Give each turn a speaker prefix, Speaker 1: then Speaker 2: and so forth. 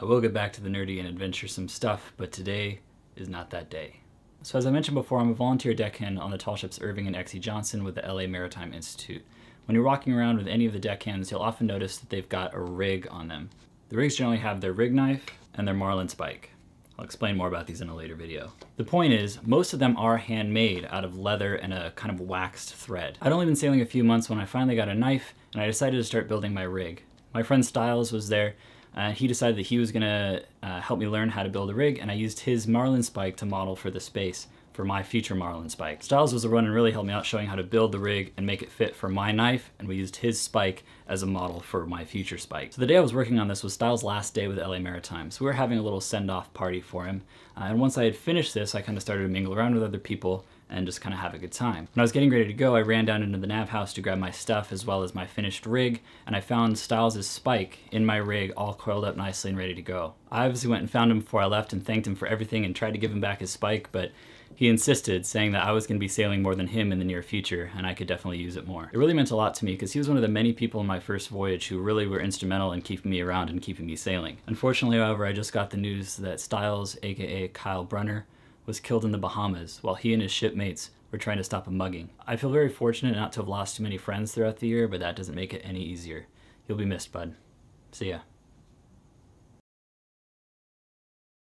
Speaker 1: I will get back to the nerdy and adventuresome stuff, but today is not that day. So as I mentioned before, I'm a volunteer deckhand on the tall ships Irving and X.E. Johnson with the LA Maritime Institute. When you're walking around with any of the deckhands, you'll often notice that they've got a rig on them. The rigs generally have their rig knife and their marlin spike. I'll explain more about these in a later video. The point is, most of them are handmade out of leather and a kind of waxed thread. I'd only been sailing a few months when I finally got a knife and I decided to start building my rig. My friend Styles was there and he decided that he was gonna help me learn how to build a rig, and I used his marlin spike to model for the space for my future marlin spike. Styles was the one and really helped me out showing how to build the rig and make it fit for my knife, and we used his spike as a model for my future spike. So the day I was working on this was Styles' last day with LA Maritime, so we were having a little send-off party for him. And once I had finished this, I kind of started to mingle around with other people and just kind of have a good time. When I was getting ready to go, I ran down into the nav house to grab my stuff as well as my finished rig, and I found Styles' spike in my rig all coiled up nicely and ready to go. I obviously went and found him before I left and thanked him for everything and tried to give him back his spike, but he insisted, saying that I was going to be sailing more than him in the near future and I could definitely use it more. It really meant a lot to me because he was one of the many people in my first voyage who really were instrumental in keeping me around and keeping me sailing. Unfortunately, however, I just got the news that Styles, aka Kyle Bruner, was killed in the Bahamas while he and his shipmates were trying to stop a mugging. I feel very fortunate not to have lost too many friends throughout the year, but that doesn't make it any easier. You'll be missed, bud. See ya.